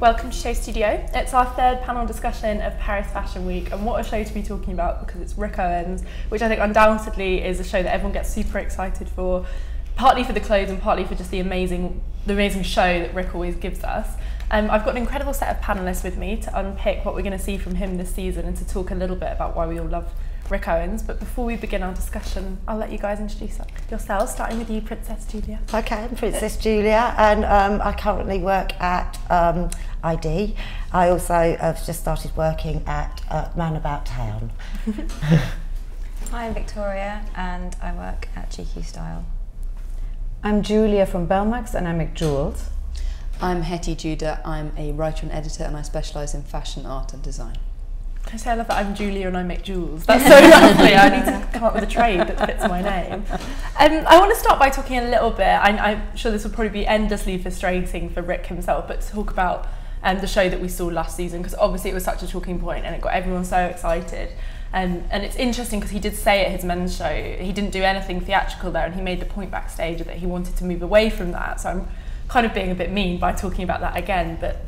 welcome to Show Studio. It's our third panel discussion of Paris Fashion Week, and what a show to be talking about because it's Rick Owens, which I think undoubtedly is a show that everyone gets super excited for, partly for the clothes and partly for just the amazing show that Rick always gives us. I've got an incredible set of panellists with me to unpick what we're going to see from him this season and to talk a little bit about why we all love Rick Owens. But before we begin our discussion, I'll let you guys introduce yourselves, starting with you, Princess Julia. Okay, I'm Princess Julia, and I currently work at ID. I also have just started working at Man About Town. Hi, I'm Victoria, and I work at GQ Style. I'm Julia from Belmax, and I make jewels. I'm Hettie Judah. I'm a writer and editor, and I specialise in fashion, art and design. Can I say I love that I'm Julia and I make jewels? That's so lovely. I need to come up with a trade that fits my name. I want to start by talking a little bit, I'm sure this will probably be endlessly frustrating for Rick himself, but to talk about the show that we saw last season, because obviously it was such a talking point and it got everyone so excited. And it's interesting because he did say at his men's show he didn't do anything theatrical there, and he made the point backstage that he wanted to move away from that. So I'm kind of being a bit mean by talking about that again, but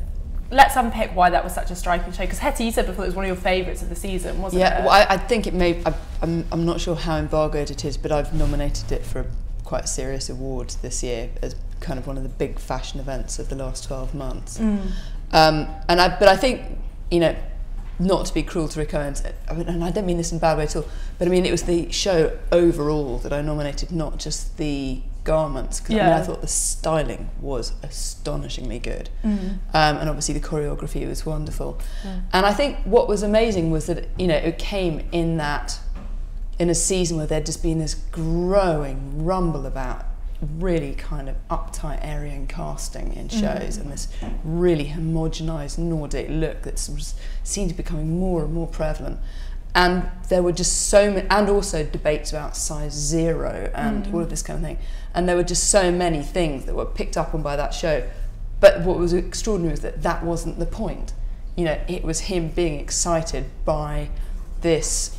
let's unpick why that was such a striking show. Because Hettie, you said before it was one of your favourites of the season, wasn't it? Yeah, well, I think it may. I'm not sure how embargoed it is, but I've nominated it for quite a serious award this year as kind of one of the big fashion events of the last 12 months. But I think, you know, not to be cruel to Rick Owens, and I don't mean this in a bad way at all, but I mean it was the show overall that I nominated, not just the garments, because I thought the styling was astonishingly good, and obviously the choreography was wonderful. And I think what was amazing was that, you know, it came in a season where there'd just been this growing rumble about really kind of uptight Aryan casting in shows, and this really homogenised Nordic look that seemed to be becoming more and more prevalent. And there were just so many, and also debates about size 0 and all of this kind of thing. And there were just so many things that were picked up on by that show. But what was extraordinary was that that wasn't the point. You know, it was him being excited by this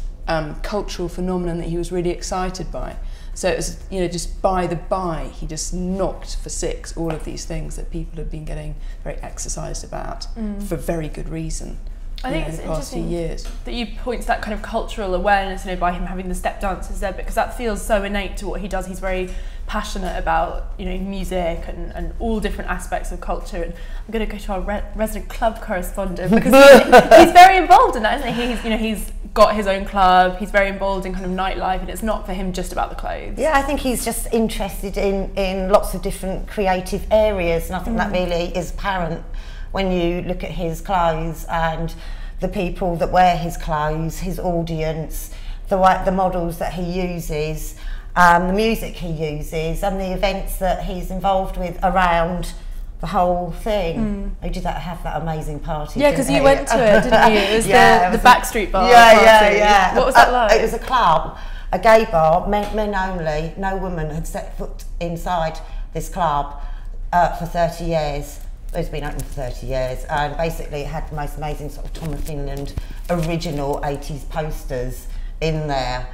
cultural phenomenon that he was really excited by. So it was, you know, just by the by, he just knocked for 6 all of these things that people have been getting very exercised about for very good reason. I think it's interesting that you point to that kind of cultural awareness, you know, by him having the step dances there, because that feels so innate to what he does. He's very passionate about, you know, music and all different aspects of culture. And I'm going to go to our resident club correspondent, because he's very involved in that, isn't he? He's got his own club. He's very involved in kind of nightlife, and it's not for him just about the clothes. Yeah, I think he's just interested in lots of different creative areas, and I think that really is apparent when you look at his clothes and the people that wear his clothes, his audience, the models that he uses, the music he uses, and the events that he's involved with around the whole thing. He did have that amazing party. Yeah, because you went to it, didn't you? It was the Backstreet Bar party. What was that like? It was a club, a gay bar, men only. No woman had set foot inside this club for 30 years. It's been open for 30 years, and basically it had the most amazing sort of Tom Finland original 80s posters in there.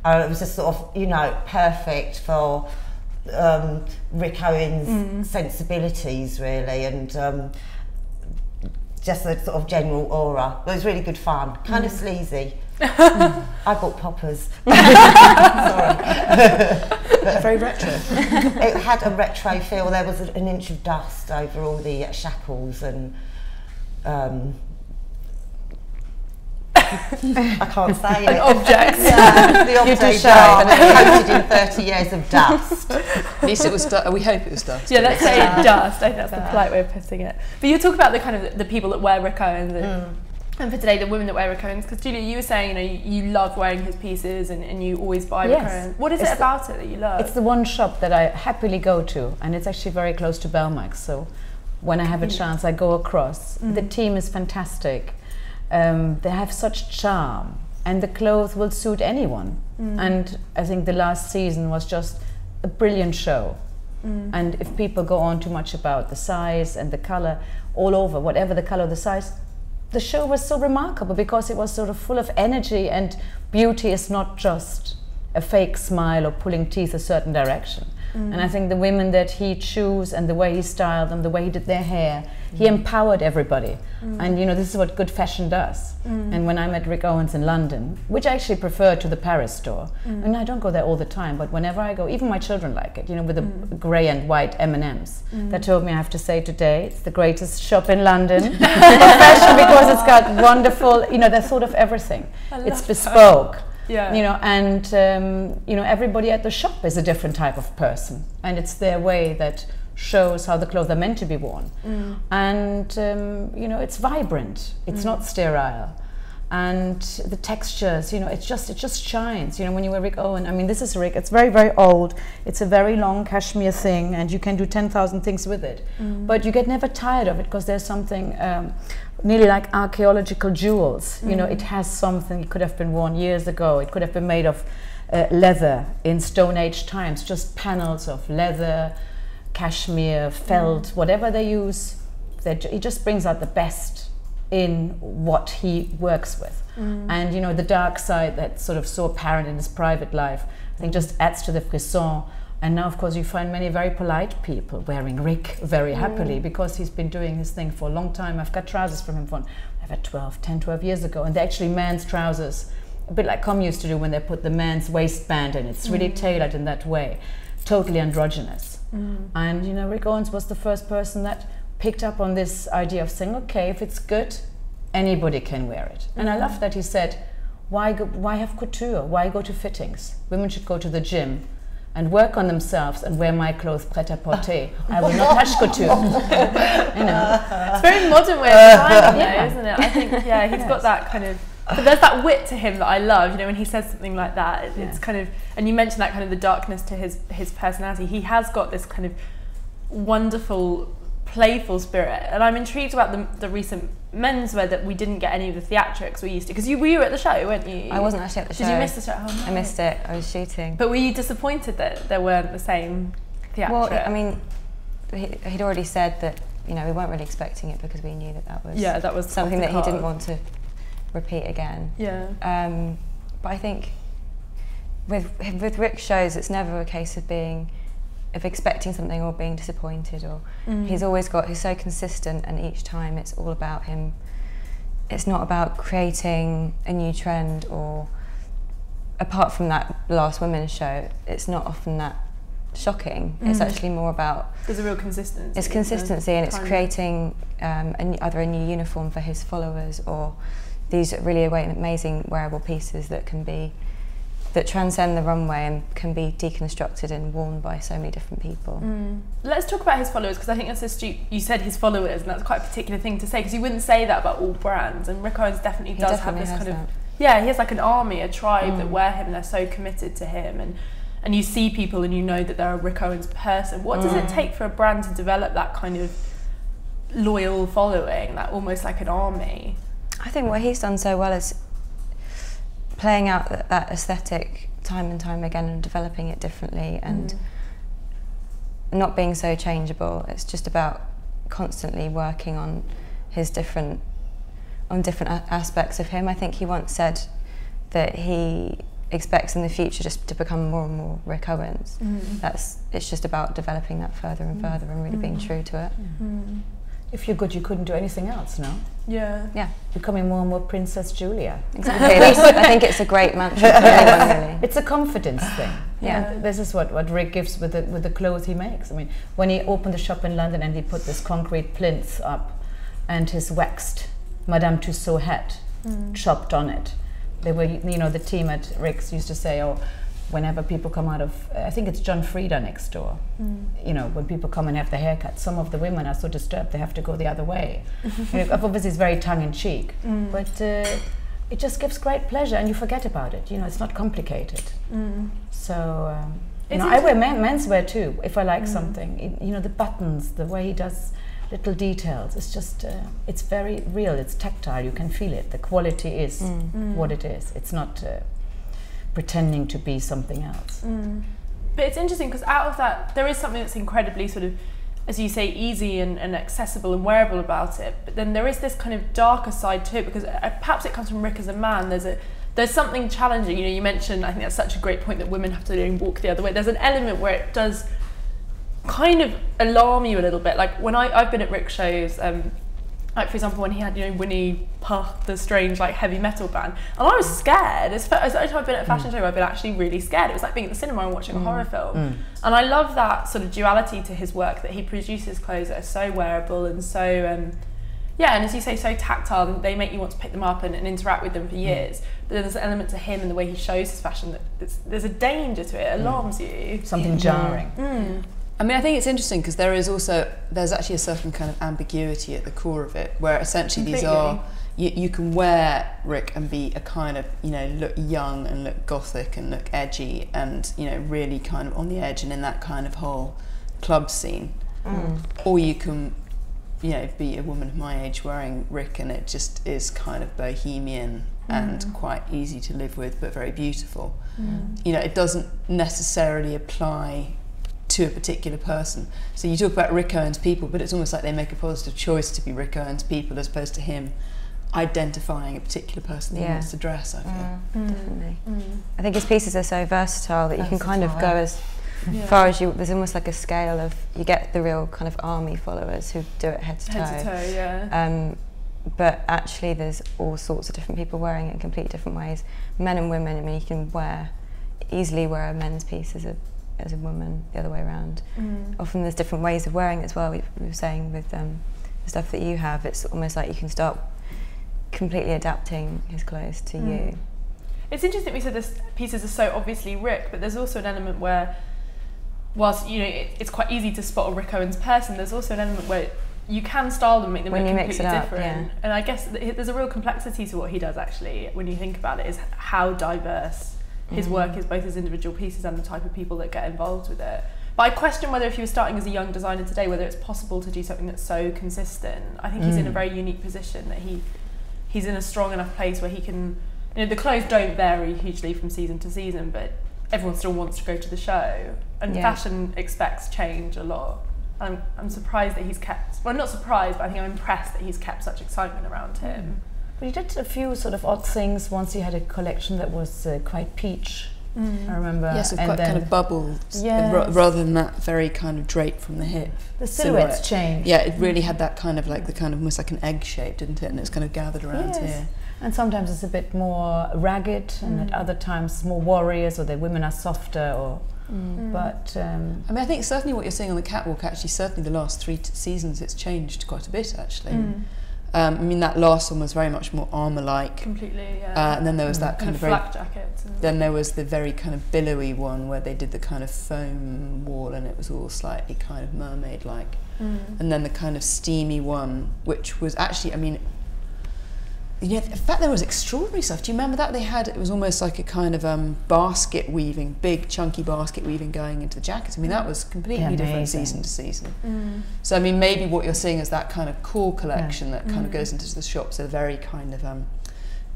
It was just sort of, you know, perfect for Rick Owens' sensibilities, really, and just the sort of general aura. It was really good fun, kind of sleazy. I bought poppers. Sorry. Very retro. It had a retro feel. There was an inch of dust over all the shackles, and I can't say it. Objects. Yeah, the object coated in 30 years of dust. At least it was we hope it was dust. Yeah, let's say dust. I think that's the polite way of putting it. But you talk about the kind of the people that wear Rick Owens and for today, the women that wear Rick Owens, because Julia, you were saying, you know, you love wearing his pieces and you always buy Rick Owens. What is it about it that you love? It's the one shop that I happily go to, and it's actually very close to Belmax, so when I have a chance I go across. The team is fantastic. They have such charm, and the clothes will suit anyone. And I think the last season was just a brilliant show. And if people go on too much about the size and the colour, all over, whatever the colour, the size, the show was so remarkable because it was sort of full of energy, and beauty is not just a fake smile or pulling teeth a certain direction. And I think the women that he chose and the way he styled them, the way he did their hair, he empowered everybody. And you know, this is what good fashion does. And when I met Rick Owens in London, which I actually prefer to the Paris store, and I don't go there all the time, but whenever I go, even my children like it, you know, with the grey and white M&Ms. That told me, I have to say today, it's the greatest shop in London for fashion, because it's got wonderful, you know, they're sort of everything. It's bespoke. Yeah. You know, and you know, everybody at the shop is a different type of person, and it's their way that shows how the clothes are meant to be worn. And you know, it's vibrant, it's not sterile, and the textures, you know, it just shines. You know, when you wear Rick Owen, I mean, this is Rick, it's very, very old, it's a very long cashmere thing, and you can do 10,000 things with it, but you get never tired of it, because there's something nearly like archaeological jewels. You know, it has something. It could have been worn years ago. It could have been made of leather in Stone Age times, just panels of leather, cashmere, felt, whatever they use. He just brings out the best in what he works with. And you know, the dark side that's sort of so apparent in his private life, I think just adds to the frisson. And now, of course, you find many very polite people wearing Rick very happily, because he's been doing his thing for a long time. I've got trousers from him from 10, 12 years ago, and they're actually men's trousers, a bit like Com used to do when they put the men's waistband in. It's really tailored in that way, totally androgynous. And you know, Rick Owens was the first person that picked up on this idea of saying, okay, if it's good, anybody can wear it. And I love that he said, why have couture? Why go to fittings? Women should go to the gym and work on themselves and wear my clothes prêt-à-porter. I will not touch couture. You know, it's a very modern way of designing, though, isn't it? I think, yeah, he's got that kind of. But there's that wit to him that I love. You know, when he says something like that, it's kind of. And you mentioned that kind of the darkness to his personality. He has got this kind of wonderful, playful spirit, and I'm intrigued about the recent menswear that we didn't get any of the theatrics we used to. Because you were at the show, weren't you? I wasn't actually at the show. Did you miss the show? Oh, no. I missed it. I was shooting. But were you disappointed that there weren't the same theatrics? Well, I mean, he'd already said that, you know, we weren't really expecting it, because we knew that was something that he didn't want to repeat again. Yeah. But I think with Rick's shows, it's never a case of expecting something or being disappointed, or he's so consistent, and each time it's all about him. It's not about creating a new trend, or apart from that last women's show, it's not often that shocking. It's actually more about, there's a real consistency. It's consistency, and it's creating either a new uniform for his followers, or these really amazing wearable pieces that transcend the runway and can be deconstructed and worn by so many different people. Let's talk about his followers, because I think that's astute. You said his followers, and that's quite a particular thing to say, because you wouldn't say that about all brands, and Rick Owens definitely does have this kind of, yeah, he has like an army, a tribe that wear him, and they're so committed to him, and you see people and you know that they're a Rick Owens person. What does it take for a brand to develop that kind of loyal following, that almost like an army? I think what he's done so well is playing out that aesthetic time and time again, and developing it differently, and not being so changeable. It's just about constantly working on different aspects of him. I think he once said that he expects in the future just to become more and more Rick Owens. It's just about developing that further and further, and really being true to it. if you're good, you couldn't do anything else, no? Yeah. Becoming more and more Princess Julia. Exactly. I think it's a great mantra for anyone, really. It's a confidence thing. Yeah. This is what Rick gives with the clothes he makes. I mean, when he opened the shop in London and he put this concrete plinth up and his waxed Madame Tussauds hat chopped on it. They were, the team at Rick's used to say, whenever people come out of, I think it's John Frieda next door, when people come and have their haircut, some of the women are so disturbed they have to go the other way. Obviously it's very tongue-in-cheek, but it just gives great pleasure and you forget about it. It's not complicated. So, I wear menswear too, if I like something. The buttons, the way he does little details, it's just, it's very real, it's tactile, you can feel it. The quality is what it is. It's not pretending to be something else. But it's interesting because out of that, there is something that's incredibly sort of, as you say, easy and accessible and wearable about it. But then there is this kind of darker side to it because perhaps it comes from Rick as a man. There's something challenging. You mentioned, I think that's such a great point, that women have to walk the other way. There's an element where it does kind of alarm you a little bit. Like when I've been at Rick shows, like for example when he had, you know, Winnie Puff, the strange like heavy metal band, and I was scared. It's the only time I've been at a fashion show where I've been actually really scared. It was like being at the cinema and watching a horror film. And I love that sort of duality to his work, that he produces clothes that are so wearable and so yeah, and as you say, so tactile, and they make you want to pick them up and interact with them for years. But then there's an element to him and the way he shows his fashion that there's a danger to it. It alarms you. Something jarring. I mean, I think it's interesting because there's actually a certain kind of ambiguity at the core of it, where essentially these are, you can wear Rick and be a kind of, you know, look young and look gothic and look edgy and, you know, really kind of on the edge and in that kind of whole club scene. Or you can, you know, be a woman of my age wearing Rick and it just is kind of bohemian and quite easy to live with, but very beautiful. You know, it doesn't necessarily apply to a particular person. So you talk about Rick Owens people, but it's almost like they make a positive choice to be Rick Owens people as opposed to him identifying a particular person that he wants to dress, I feel. Definitely. I think his pieces are so versatile that you can kind of go as far as you, there's almost like a scale of, you get the real kind of army followers who do it head to toe. But actually there's all sorts of different people wearing it in completely different ways. Men and women, I mean, you can easily wear a men's piece as a woman, the other way around. Often there's different ways of wearing it as well. We were saying with the stuff that you have, it's almost like you can start completely adapting his clothes to you. It's interesting we said this pieces are so obviously Rick, but there's also an element where, whilst, you know, it's quite easy to spot a Rick Owens person, there's also an element where you can style them, make them look completely different. And I guess there's a real complexity to what he does actually, when you think about it, is how diverse his work is, both as individual pieces and the type of people that get involved with it. But I question whether if he was starting as a young designer today, whether it's possible to do something that's so consistent. I think he's in a very unique position, that he's in a strong enough place where he can, you know, the clothes don't vary hugely from season to season, but everyone still wants to go to the show, and fashion expects change a lot. And I'm surprised that he's kept, well, not surprised, but I think I'm impressed that he's kept such excitement around him. But he did a few sort of odd things. Once he had a collection that was quite peach, I remember. Yes, and quite kind of bubbled, rather than that very kind of drape from the hip. The silhouettes changed. Yeah, it really had that kind of like, the kind of almost like an egg shape, didn't it? And it's kind of gathered around here. And sometimes it's a bit more ragged, and at other times more warriors, or the women are softer, or. But I mean, I think certainly what you're seeing on the catwalk, actually, certainly the last 3 seasons, it's changed quite a bit actually. I mean, that last one was very much more armour-like. Completely, and then there was that kind of very... flak jackets. Then there was the very kind of billowy one where they did the kind of foam wall and it was all slightly kind of mermaid-like. And then the kind of steamy one, which was actually, I mean, yeah, in fact there was extraordinary stuff. Do you remember that? It was almost like a kind of basket weaving, big chunky basket weaving going into the jackets. I mean, that was completely different season to season. So I mean, maybe what you're seeing is that kind of core collection that kind of goes into the shops, a very kind of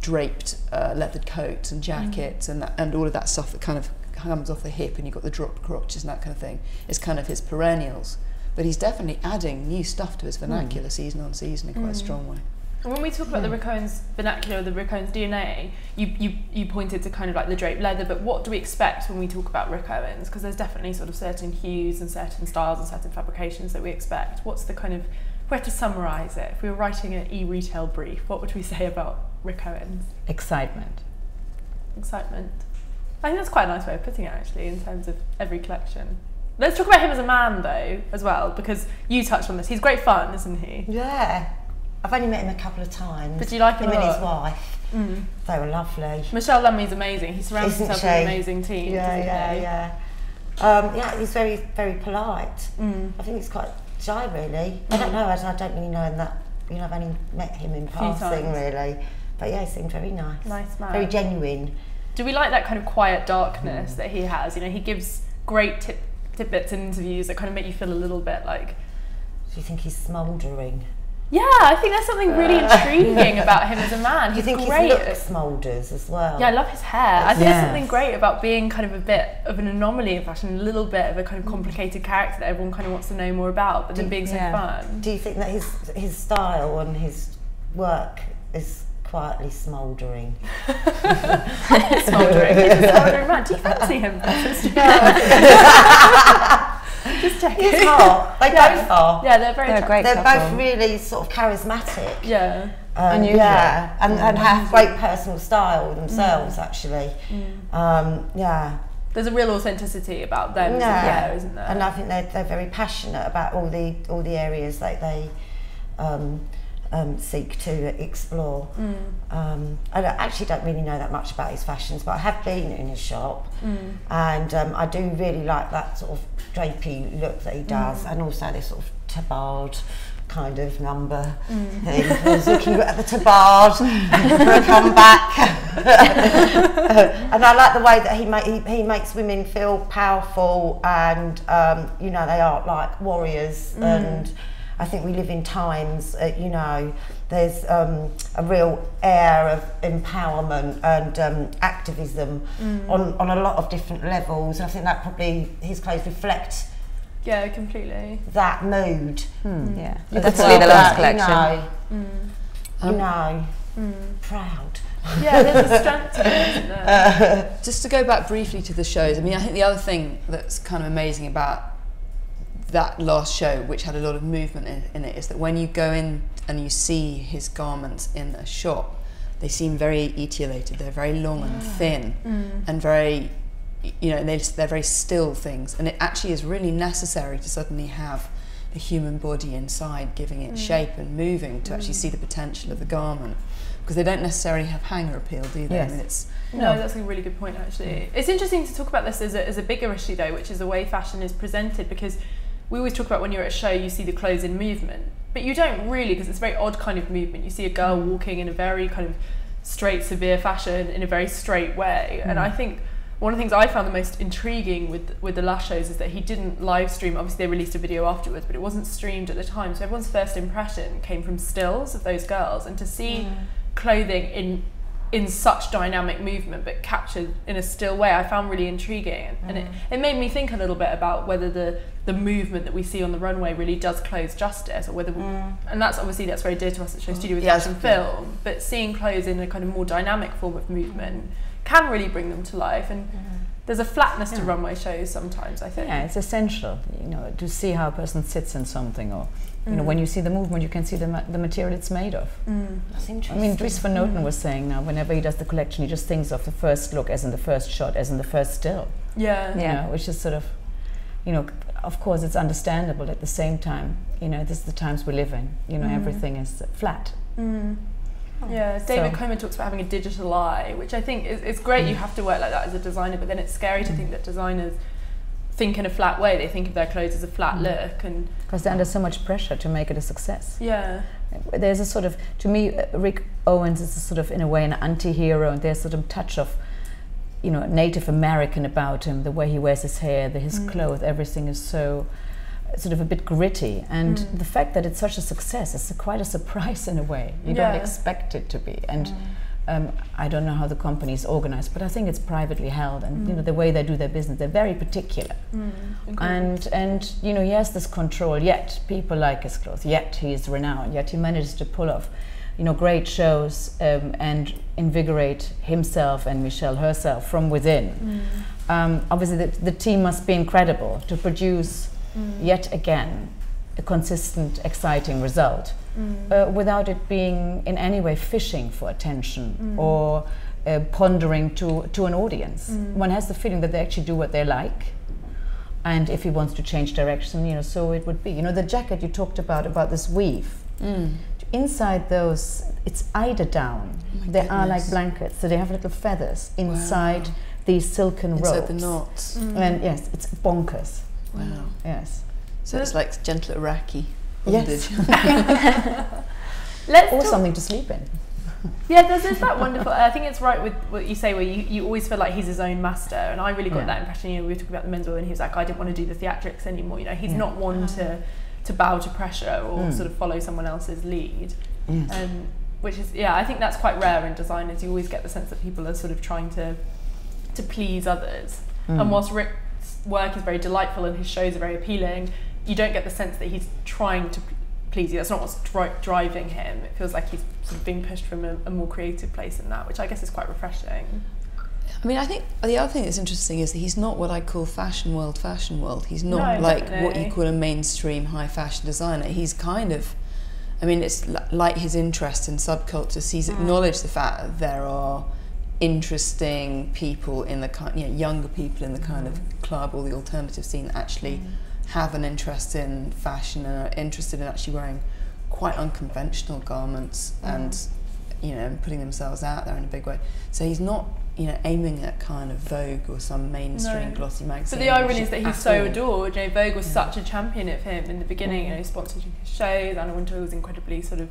draped leathered coats and jackets and all of that stuff that kind of comes off the hip, and you've got the dropped crotches and that kind of thing, is kind of his perennials. But he's definitely adding new stuff to his vernacular season on season in quite a strong way. And when we talk about the Rick Owens vernacular, the Rick Owens DNA, you pointed to kind of like the draped leather, but what do we expect when we talk about Rick Owens? Because there's definitely sort of certain hues and certain styles and certain fabrications that we expect. What's the kind of, if we had to summarise it, if we were writing an e-retail brief, what would we say about Rick Owens? Excitement. Excitement. I think that's quite a nice way of putting it actually, in terms of every collection. Let's talk about him as a man though, as well, because you touched on this. He's great fun, isn't he? Yeah. I've only met him a couple of times. But do you like him and a lot? his wife. They were lovely. Michelle Lumley's amazing. He surrounds himself with an amazing team. Yeah, he's very, very polite. I think he's quite shy, really. I don't know, I don't really know him that, you know, I've only met him in passing, really. But yeah, he seemed very nice. Nice man. Very genuine. Do we like that kind of quiet darkness that he has? You know, he gives great tidbits in interviews that kind of make you feel a little bit like... Do you think he's smouldering? Yeah, I think there's something really intriguing about him as a man. He's great. Do you think his look smoulders as well? Yeah, I love his hair. I think there's something great about being kind of a bit of an anomaly in fashion, a little bit of a kind of complicated character that everyone kind of wants to know more about, but then being so fun. Do you think that his style and his work is quietly smouldering? Smouldering. He's a smouldering man. Do you fancy him? Just checking. He's hot. They both are. Yeah, they're very. They're a great They're couple. both really sort of charismatic. Yeah. Unusual. Yeah, and have great personal style themselves, actually. Yeah. There's a real authenticity about them, isn't there? And I think they're very passionate about all the areas that they seek to explore. I actually don't really know that much about his fashions, but I have been in his shop, and I do really like that sort of drapey look that he does, and also this sort of tabard kind of number thing. I was looking at the tabard for a comeback. And I like the way that he makes women feel powerful, and you know, they are like warriors. And I think we live in times, you know, there's a real air of empowerment and activism on a lot of different levels. And I think that probably his clothes reflect completely that mood. Yeah, particularly the last collection. You know, proud. Yeah, there's a strength to it, isn't there? Just to go back briefly to the shows, I mean, I think the other thing that's kind of amazing about that last show, which had a lot of movement in it, is that when you go in and you see his garments in a shop, they seem very etiolated. They're very long and thin, and very, you know, they're very still things. And it actually is really necessary to suddenly have the human body inside, giving it shape and moving, to actually see the potential of the garment. Because they don't necessarily have hanger appeal, do they? Yes. I mean, it's No, that's a really good point, actually. It's interesting to talk about this as a bigger issue, though, which is the way fashion is presented, because we always talk about when you're at a show, you see the clothes in movement, but you don't really, because it's a very odd kind of movement. You see a girl walking in a very kind of straight, severe fashion in a very straight way. And I think one of the things I found the most intriguing with the last shows is that he didn't live stream. Obviously, they released a video afterwards, but it wasn't streamed at the time. So everyone's first impression came from stills of those girls, and to see clothing in such dynamic movement but captured in a still way, I found really intriguing. And it made me think a little bit about whether the movement that we see on the runway really does clothes justice, or whether and that's very dear to us at Show Studio with fashion film, but seeing clothes in a kind of more dynamic form of movement can really bring them to life. And there's a flatness to runway shows sometimes, I think. Yeah, it's essential, you know, to see how a person sits in something, or you know, when you see the movement, you can see the material it's made of. That's interesting. I mean, Dries Van Noten was saying now, whenever he does the collection, he just thinks of the first look as in the first shot, as in the first still. Yeah. You know, which is sort of, you know, of course it's understandable. At the same time, you know, this is the times we live in. You know, everything is flat. Yeah, David Coleman talks about having a digital eye, which I think is great. You have to work like that as a designer, but then it's scary to think that designers think in a flat way. They think of their clothes as a flat look, and because they're under so much pressure to make it a success. Yeah. There's a sort of, to me, Rick Owens is a sort of, in a way, an anti-hero, and there's sort of a touch of, you know, Native American about him, the way he wears his hair, his clothes, everything is so sort of a bit gritty, and the fact that it's such a success is quite a surprise in a way. You don't expect it to be, and I don't know how the company is organized, but I think it's privately held, and you know, the way they do their business, they're very particular. And you know, he has this control, yet people like his clothes, yet he is renowned, yet he manages to pull off, you know, great shows and invigorate himself and Michelle herself from within. Obviously the team must be incredible to produce yet again a consistent, exciting result without it being in any way fishing for attention or pondering to an audience. One has the feeling that they actually do what they like, and if he wants to change direction, you know, so it would be. You know, the jacket you talked about this weave, inside those, it's eider down. They are like blankets, so they have little feathers inside these silken ropes. Inside the knots. And yes, it's bonkers. Wow. Yes. So it's like gentle Iraqi Yes. Let's Or talk- something to sleep in. Yeah, there's that wonderful. I think it's right with what you say, where you always feel like he's his own master, and I really got that impression. You know, we were talking about the menswear, and he was like, I didn't want to do the theatrics anymore. You know, he's not one to bow to pressure or sort of follow someone else's lead. Which is, I think that's quite rare in designers. You always get the sense that people are sort of trying to please others. And whilst Rick's work is very delightful and his shows are very appealing, you don't get the sense that he's trying to please you. That's not what's driving him. It feels like he's sort of being pushed from a more creative place in that, which I guess is quite refreshing. I mean, I think the other thing that's interesting is that he's not what I call fashion world. He's not No, like definitely. what you call a mainstream high fashion designer. He's kind of, I mean, it's like his interest in subcultures. He's acknowledged the fact that there are interesting people in the kind, younger people in the kind of club or the alternative scene that actually have an interest in fashion and are interested in actually wearing quite unconventional garments and putting themselves out there in a big way. So he's not aiming at kind of Vogue or some mainstream glossy magazine. But the irony is that he's so adored. Vogue was such a champion of him in the beginning. Sponsored his shows. Anna Wintour was incredibly sort of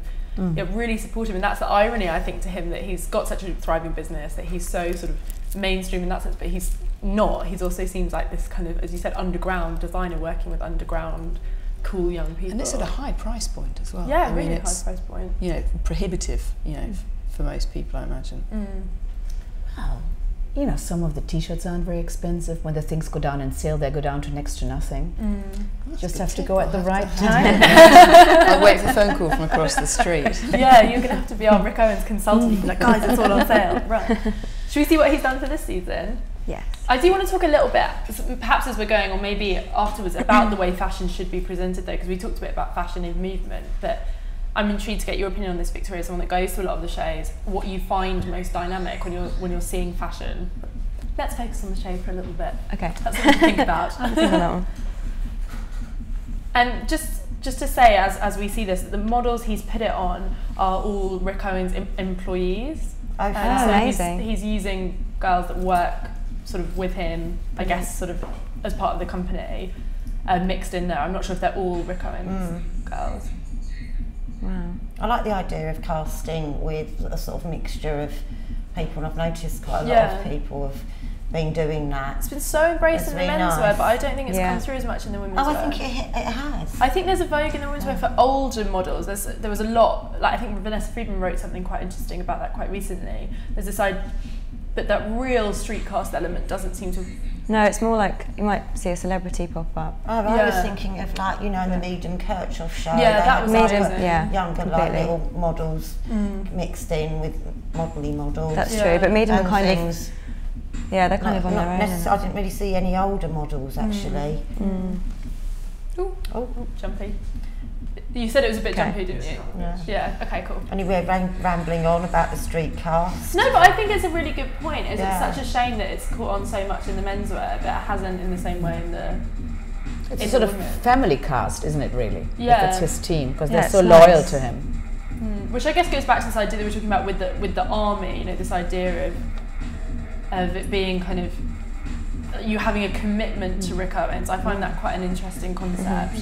really supportive, and that's the irony, I think, to him, that he's got such a thriving business, that he's so sort of mainstream in that sense, but he's not. He's also seems like this kind of, as you said, underground designer working with underground cool young people. And it's at a high price point as well. Yeah, really high price point. Prohibitive, for most people, I imagine. Wow. Some of the t-shirts aren't very expensive. When the things go down in sale, they go down to next to nothing. Just have to go at the right time. I'll wait for a phone call from across the street. Yeah, you're going to have to be our Rick Owens consultant. You'll be like, guys, it's all on sale. Right. Should we see what he's done for this season? Yes. I do want to talk a little bit, perhaps as we're going, or maybe afterwards, about the way fashion should be presented, though, because we talked a bit about fashion in movement, but I'm intrigued to get your opinion on this, Victoria, someone that goes to a lot of the shows, what you find most dynamic when you're seeing fashion. Let's focus on the show for a little bit. Okay. That's what to think about. I'll think on that one. And just to say, as we see this, the models he's put it on are all Rick Owens employees. Oh, So amazing. He's using girls that work sort of with him, I guess, sort of as part of the company, mixed in there. I'm not sure if they're all Rick Owens girls. Wow. I like the idea of casting with a sort of mixture of people, and I've noticed quite a lot Yeah. of people have been doing that. It's been so embraced It's in the really menswear, nice. but I don't think it's Yeah. come through as much in the women's Oh, wear. I think it has. I think there's a vogue in the women's wear for older models. There was a lot, like I think Vanessa Friedman wrote something quite interesting about that quite recently. There's this idea, but that real street cast element doesn't seem to. No, it's more like you might see a celebrity pop up. Oh, I was thinking of the Mead & Kirchhoff show. Yeah, They that had was lots of amazing. Yeah, younger completely. little models mixed in with modelly models. That's Yeah. true, but Medium and are kind things. they're kind of on their own. I didn't really see any older models actually. Oh, jumpy. You said it was a bit jumpy, didn't you? Yeah. Yeah. Okay. Cool. Anyway, rambling on about the street cast. No, but I think it's a really good point. It's Yeah. such a shame that it's caught on so much in the menswear, but it hasn't in the same way in the. It's a in sort the of women. family cast, isn't it, really? Yeah. If it's his team, because Yeah, they're so it's loyal nice. to him. Which I guess goes back to this idea that we were talking about with the army. This idea of it being kind of you having a commitment to Rick Owens. I find that quite an interesting concept.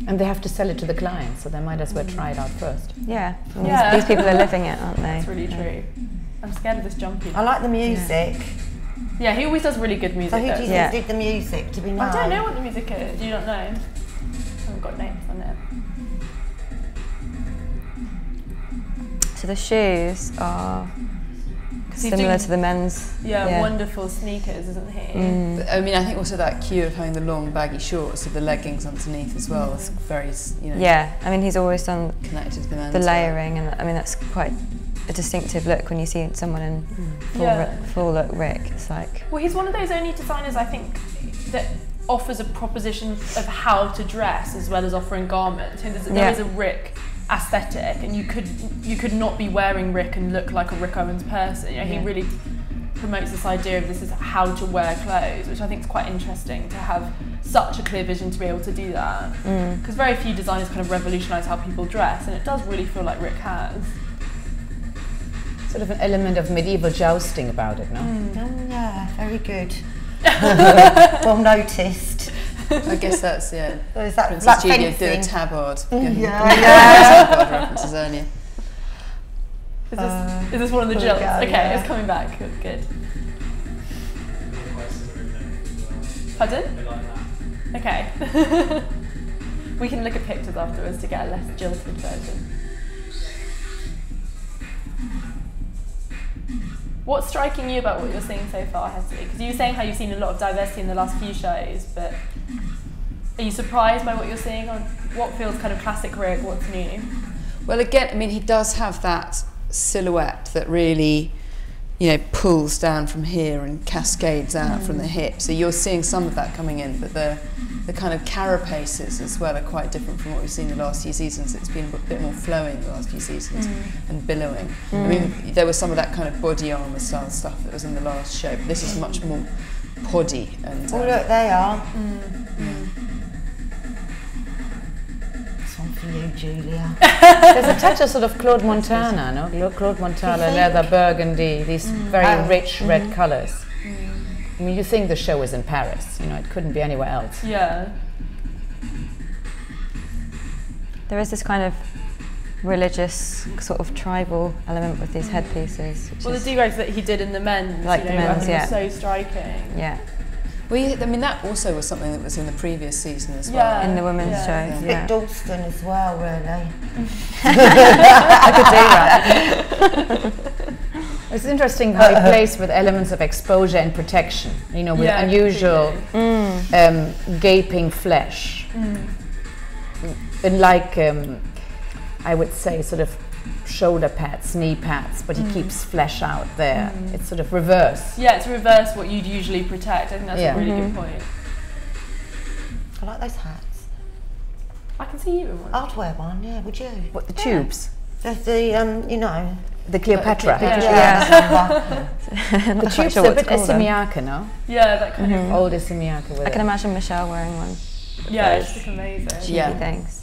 And they have to sell it to the client, so they might as well try it out first. Yeah. And Yeah. These people are living it, aren't they? That's really true. I'm scared of this jumpy. I like the music. Yeah, he always does really good music. So who do you though. think Yeah. did the music? Do we know? I don't know what the music is. Do you not know? I haven't got names on it. So the shoes are he's similar doing- to the men's. Yeah, wonderful sneakers, isn't he? But, I mean, I think also that cue of having the long baggy shorts with the leggings underneath as well is very, Yeah, I mean he's always done connected to the men's the wear. layering, and I mean that's quite a distinctive look when you see someone in full look Rick. It's like Well, he's one of those only designers, I think, that offers a proposition of how to dress as well as offering garments. There is a Rick aesthetic, and you could not be wearing Rick and look like a Rick Owens person. He really promotes this idea of this is how to wear clothes, which I think is quite interesting to have such a clear vision to be able to do that. Because very few designers kind of revolutionise how people dress, and it does really feel like Rick has. Sort of an element of medieval jousting about it, no? Oh, yeah, very good. Well noticed. I guess that's, There's that Princess black Julia did a fencing. tabard. Yeah. Tabard references earlier. Is this one of the there we jilts? go, Okay, yeah. it's coming back. Good. Pardon? Okay. We can look at pictures afterwards to get a less jilted version. What's striking you about what you're seeing so far, Hettie? Because you were saying how you've seen a lot of diversity in the last few shows, but are you surprised by what you're seeing on what feels kind of classic Rick, what's new? Well, again, I mean, he does have that silhouette that really pulls down from here and cascades out from the hip. So you're seeing some of that coming in, but the kind of carapaces as well are quite different from what we've seen the last few seasons. It's been a bit more flowing the last few seasons and billowing. I mean, there was some of that kind of body armour style stuff that was in the last show, but this is much more poddy. And oh look, they are. For you, Julia. There's a touch of sort of Claude Montana, no? Claude Montana, leather, burgundy, these very rich red colours. I mean, you think the show was in Paris, it couldn't be anywhere else. Yeah. There is this kind of religious, sort of tribal element with these headpieces. Well, the do-rags that he did in the men's, like the men's, were so striking. Yeah. Well, I mean, that also was something that was in the previous season as well. In the women's show. It's a bit Dalston as well, really. I could do that. It's interesting how he plays with elements of exposure and protection, with unusual gaping flesh. And like, I would say, sort of shoulder pads, knee pads, but he keeps flesh out there. It's sort of reverse. Yeah, it's reverse what you'd usually protect. I think that's a really good point. I like those hats. I can see you in one. I'd wear one, yeah, would you? What, the tubes? The The Cleopatra. The tubes are a bit Esimiaka, no? Yeah, that kind of old Esimiaka with I can imagine Michelle wearing one. Yeah, it's just amazing. Cheeky things.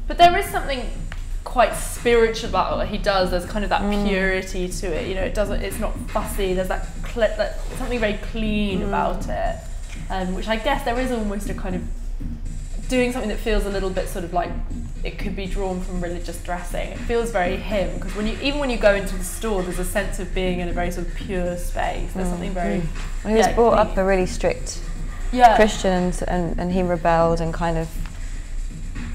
But there is something quite spiritual about what he does. There's kind of that purity to it. It's not fussy. There's that something very clean about it, which I guess there is almost a kind of doing something that feels a little bit sort of like it could be drawn from religious dressing. It feels very him, because even when you go into the store, there's a sense of being in a very sort of pure space. There's something very. Well, he was brought up a really strict Christian, and he rebelled and kind of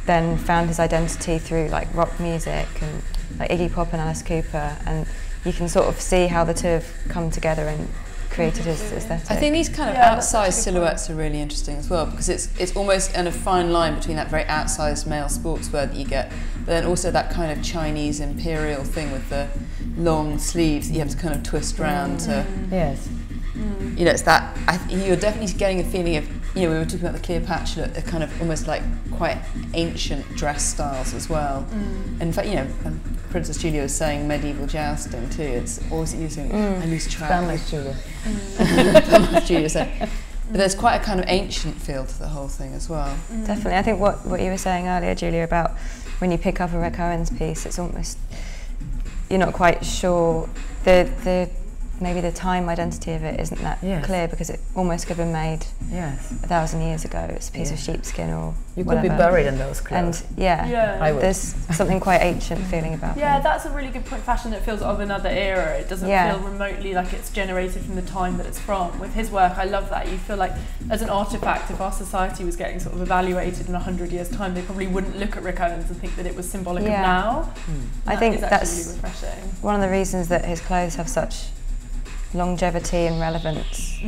then found his identity through like rock music and like Iggy Pop and Alice Cooper, and you can sort of see how the two have come together and created his aesthetic. I think these kind of outsized silhouettes are really interesting as well, because it's almost in a fine line between that very outsized male sportswear that you get, but then also that kind of Chinese imperial thing with the long sleeves that you have to kind of twist round to. Yes. It's that you're definitely getting a feeling of, we were talking about the Cleopatra, a kind of almost like quite ancient dress styles as well. And in fact, Princess Julia was saying medieval jousting too. It's always using I lose track. Spamless Julia. Spamless Julia said. But there's quite a kind of ancient feel to the whole thing as well. Definitely. I think what you were saying earlier, Julia, about when you pick up a Rick Owens piece, it's almost, you're not quite sure maybe the time identity of it isn't that clear, because it almost could have been made 1,000 years ago. It's a piece of sheepskin or you whatever. Could be buried in those clothes. And there's something quite ancient feeling about them. That's a really good point. Fashion that feels of another era. It doesn't feel remotely like it's generated from the time that it's from. With his work, I love that. You feel like as an artifact, if our society was getting sort of evaluated in 100 years' time, they probably wouldn't look at Rick Owens and think that it was symbolic of now. I think that's really refreshing. One of the reasons that his clothes have such longevity and relevance,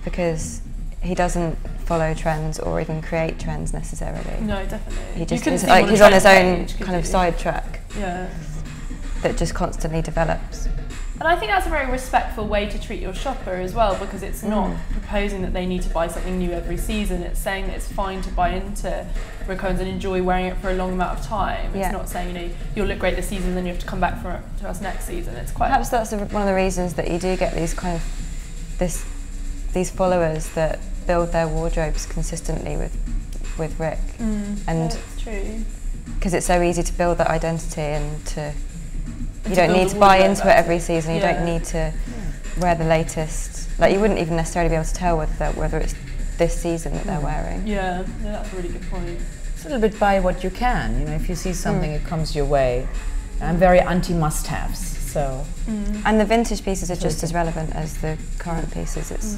because he doesn't follow trends or even create trends necessarily. No, definitely. He just is like he's on his own kind of side track that just constantly develops. And I think that's a very respectful way to treat your shopper as well, because it's not proposing that they need to buy something new every season. It's saying that it's fine to buy into Rick Owens and enjoy wearing it for a long amount of time. It's not saying, you'll look great this season, then you have to come back to us next season. It's quite. Perhaps that's one of the reasons that you do get these kind of these followers that build their wardrobes consistently with Rick. And it's true. Because it's so easy to build that identity and you don't need to buy into it every season. You don't need to wear the latest. Like, you wouldn't even necessarily be able to tell whether it's this season that they're wearing. Yeah, that's a really good point. It's a little bit buy what you can. If you see something, it comes your way. I'm very anti-must-haves, so. And the vintage pieces are just as relevant as the current pieces. It's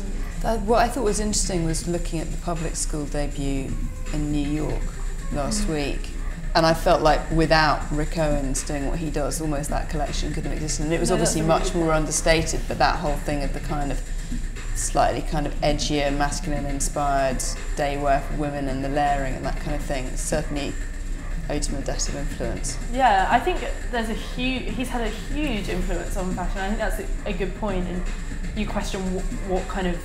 what I thought was interesting was looking at the public school debut in New York last week. And I felt like without Rick Owens doing what he does, almost that collection couldn't have existed. And it was obviously much more understated, but that whole thing of the kind of slightly kind of edgier, masculine-inspired day wear for women and the layering and that kind of thing certainly automodative influence. Yeah, I think he's had a huge influence on fashion. I think that's a good point. And you question what kind of,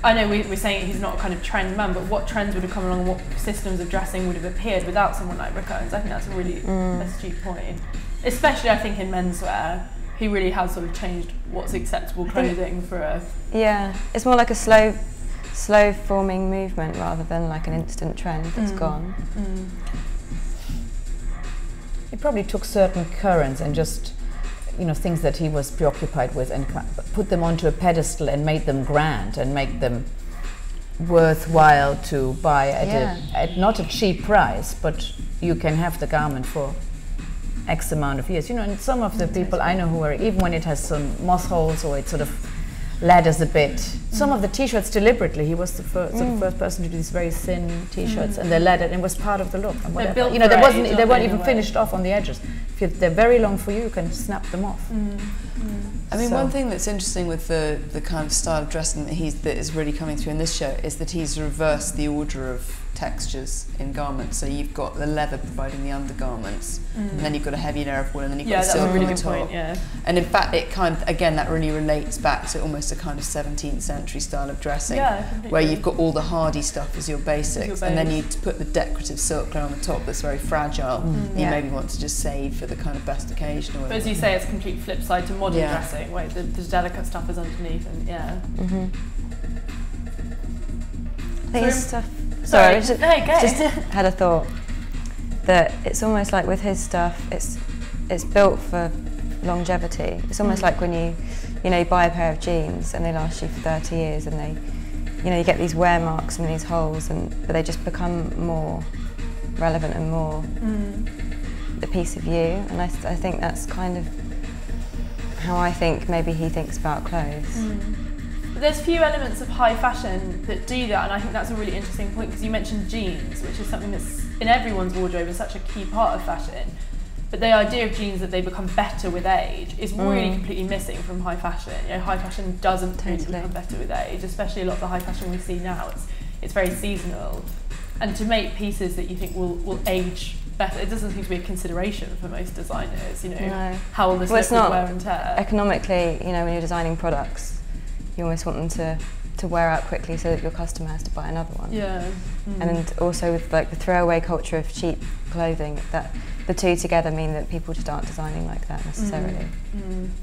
I know we're saying he's not a kind of trend man, but what trends would have come along, what systems of dressing would have appeared without someone like Rick Owens? I think that's a really astute point. Especially, I think, in menswear, he really has sort of changed what's acceptable clothing for a... Yeah, it's more like a slow forming movement rather than like an instant trend that's gone. He probably took certain currents and just, things that he was preoccupied with and put them onto a pedestal and made them grand and make them worthwhile to buy at not a cheap price, but you can have the garment for X amount of years. And some of the people I know who are, even when it has some moth holes or it sort of ladders a bit. Some of the t-shirts deliberately, he was the first person to do these very thin t-shirts, and they're laddered, and it was part of the look. And they're built they weren't even finished off on the edges. If they're very long for you, you can snap them off. I mean, one thing that's interesting with the kind of style of dressing that is really coming through in this show is that he's reversed the order of textures in garments. So you've got the leather providing the undergarments, and then you've got a heavy layer of wool, and then you've got silk on the top. And in fact, it again that really relates back to almost a kind of 17th century style of dressing, where you've got all the hardy stuff as your basics, and then you put the decorative silk layer on the top that's very fragile. You maybe want to just save for the kind of best occasion. Or but as you say, it's a complete flip side to modern dressing, where the delicate stuff is underneath, and I think his stuff. Sorry, I just had a thought that it's almost like with his stuff, it's built for longevity. It's almost like when you buy a pair of jeans and they last you for 30 years, and they, you get these wear marks and these holes, but they just become more relevant and more a piece of you. And I think that's kind of how I think maybe he thinks about clothes. There's few elements of high fashion that do that, and I think that's a really interesting point, because you mentioned jeans, which is something that's in everyone's wardrobe and such a key part of fashion. But the idea of jeans that they become better with age is really completely missing from high fashion. High fashion doesn't really become better with age, especially a lot of the high fashion we see now. It's very seasonal, and to make pieces that you think will age better, it doesn't seem to be a consideration for most designers. No. How will this look with wear and tear? Economically, when you're designing products, you almost want them to wear out quickly so that your customer has to buy another one. And also with like the throwaway culture of cheap clothing, that the two together mean that people just aren't designing like that necessarily.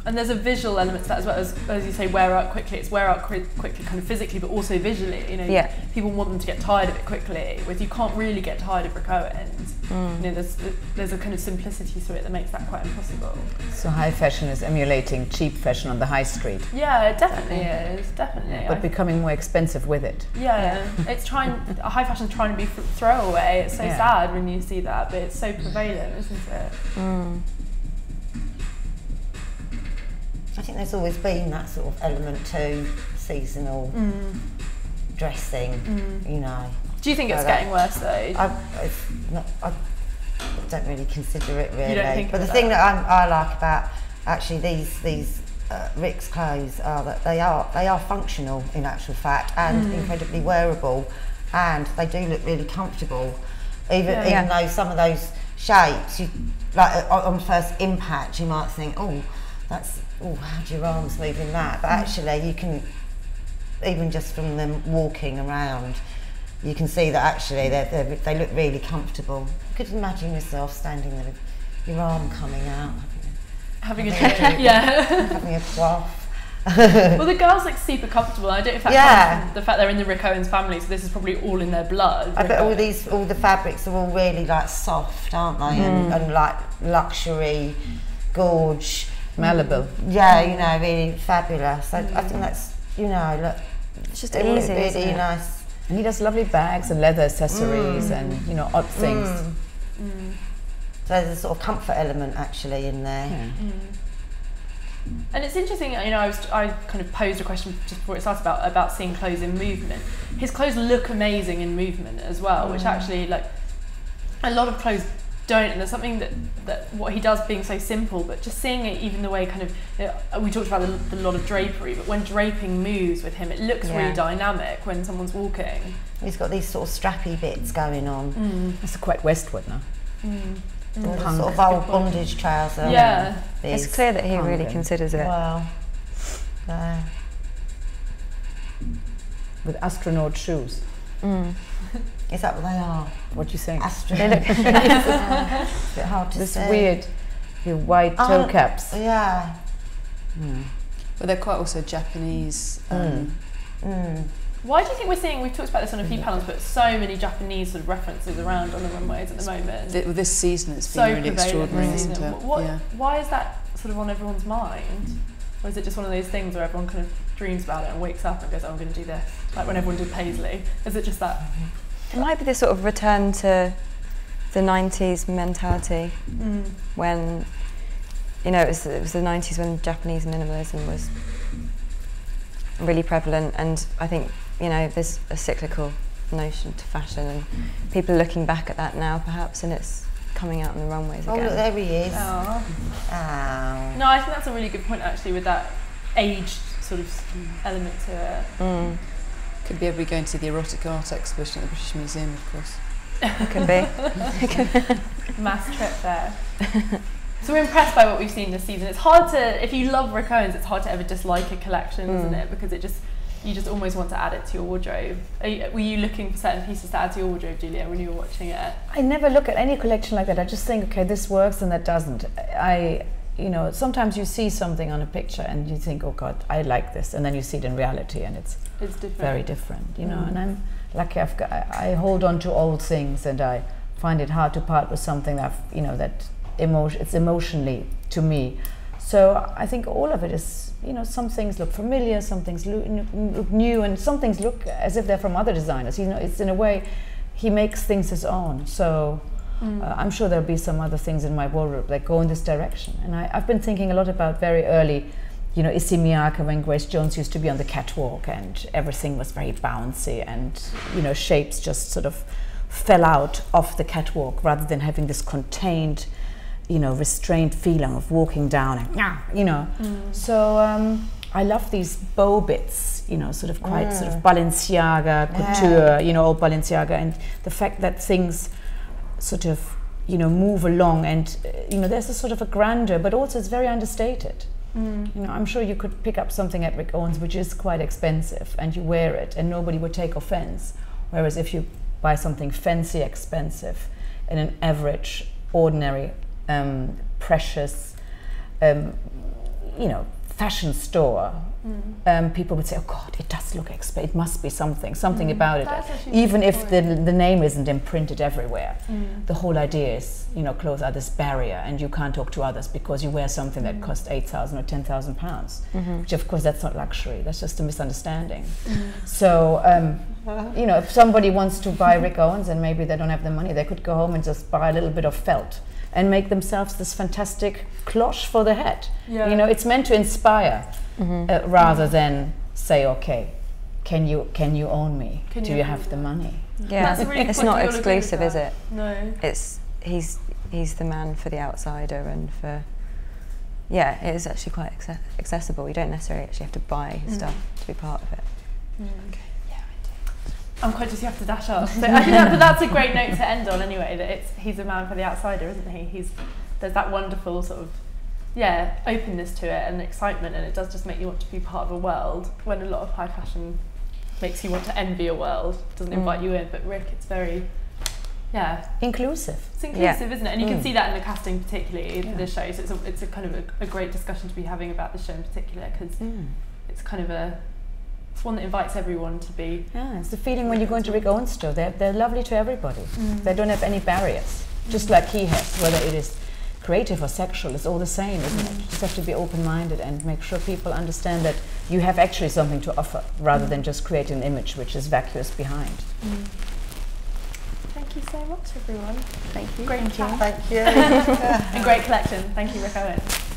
And there's a visual element to that as well, as you say, wear out quickly. It's wear out quickly kind of physically, but also visually. People want them to get tired of it quickly, whereas you can't really get tired of Rick Owens. There's a kind of simplicity to it that makes that quite impossible. So high fashion is emulating cheap fashion on the high street. Yeah, it definitely is, definitely. But becoming more expensive with it. It's high fashion's trying to be throwaway. It's so sad when you see that, but it's so prevalent, isn't it? I think there's always been that sort of element to seasonal dressing, Do you think it's getting worse though? I don't really consider it really. You don't think but the thing that I like about actually these Rick's clothes are that they are functional in actual fact, and incredibly wearable, and they do look really comfortable. Even though some of those shapes, like on first impact, you might think, how do your arms move in that? But actually, you can, even just from them walking around, you can see that actually they look really comfortable. You could imagine yourself standing there with your arm coming out, having a quaff. Well, the girls look super comfortable. I don't know if that's from the fact they're in the Rick Owens family, so this is probably all in their blood. I bet all the fabrics are all really like soft, aren't they? And like luxury, gorge, malleable. Yeah, really fabulous. I think that's look, it's just easy, really nice. And he does lovely bags and leather accessories and odd things. So there's a sort of comfort element actually in there. And it's interesting, I kind of posed a question just before it started about seeing clothes in movement. His clothes look amazing in movement as well, which actually, like, a lot of clothes don't, and there's something that what he does being so simple, but just seeing it, even the way kind of, we talked about the lot of drapery, but when draping moves with him, it looks really dynamic when someone's walking. He's got these sort of strappy bits going on. It's quite Westward now. The sort of old bondage trouser. Yeah. It's clear that he really considers it. Wow. With astronaut shoes. Is that what they are? What do you think? Astronaut shoes. It's a bit hard to This see. weird white toe caps. Yeah. But they're quite also Japanese. Why do you think we're seeing, we've talked about this on a few panels, but so many Japanese sort of references around on the runways at the moment? This season it's So been really extraordinary, prevalent, isn't it? Why is that sort of on everyone's mind? Or is it just one of those things where everyone kind of dreams about it and wakes up and goes, oh, I'm going to do this? Like when everyone did Paisley. Is it just that? It might be this sort of return to the 90s mentality when, you know, it was the 90s when Japanese minimalism was really prevalent, and I think, you know, there's a cyclical notion to fashion and people are looking back at that now perhaps, and it's coming out on the runways again. Oh, look, there he is. Oh. Oh. No, I think that's a really good point actually, with that aged sort of element to it. Could be able to go into the erotic art exhibition at the British Museum, of course. It can be. Mass trip there. So we're impressed by what we've seen this season. It's hard to, if you love Rick Owens, it's hard to ever dislike a collection, isn't it? Because you just almost want to add it to your wardrobe. Were you looking for certain pieces to add to your wardrobe, Julia, when you were watching it? I never look at any collection like that. I just think, okay, this works and that doesn't. You know, sometimes you see something on a picture and you think, oh God, I like this, and then you see it in reality and it's different. Very different, you know. And I'm lucky. I hold on to old things, and I find it hard to part with something that it's emotionally to me. So I think all of it is, you know, some things look familiar, some things look new, and some things look as if they're from other designers. You know, it's in a way he makes things his own. So I'm sure there'll be some other things in my wardrobe that go in this direction. And I've been thinking a lot about very early, you know, Issey Miyake, when Grace Jones used to be on the catwalk and everything was very bouncy, and, you know, shapes just sort of fell out of the catwalk rather than having this contained, you know, restrained feeling of walking down and, you know. So I love these bow bits, you know, sort of quite sort of Balenciaga, couture, you know, old Balenciaga, and the fact that things sort of, you know, move along, and, you know, there's a sort of a grandeur, but also it's very understated. You know, I'm sure you could pick up something at Rick Owens which is quite expensive and you wear it and nobody would take offense. Whereas if you buy something fancy, expensive in an average, ordinary, precious, you know, fashion store, people would say, oh God, it does look expensive, it must be something about it. Even if the name isn't imprinted everywhere. The whole idea is, you know, clothes are this barrier and you can't talk to others because you wear something that costs 8,000 or 10,000 pounds, which of course that's not luxury, that's just a misunderstanding. So, you know, if somebody wants to buy Rick Owens and maybe they don't have the money, they could go home and just buy a little bit of felt and make themselves this fantastic cloche for the head. You know, it's meant to inspire rather than say, okay, can you own me? Do you have the money? Yeah, That's a really it's good point. not You'll agree with exclusive, is that. it? No. It's he's the man for the outsider, and for, yeah, it is actually quite accessible. You don't necessarily actually have to buy his stuff to be part of it. Okay. I'm conscious you have to dash off. So I think that's a great note to end on anyway, that he's a man for the outsider, isn't he? There's that wonderful sort of, openness to it and excitement, and it does just make you want to be part of a world, when a lot of high fashion makes you want to envy a world, doesn't invite you in. But Rick, it's very, inclusive. It's inclusive, isn't it? And you can see that in the casting particularly for this show, so it's a kind of a great discussion to be having about the show in particular, because it's kind of it's one that invites everyone to be. Yeah, it's the feeling when you go into Rick Owens' store. They're lovely to everybody. They don't have any barriers, just like he has. Whether it is creative or sexual, it's all the same, isn't it? You just have to be open-minded and make sure people understand that you have actually something to offer, rather than just create an image which is vacuous behind. Thank you so much, everyone. Thank you. Great chat. Thank you. And great collection. Thank you, Rick Owens.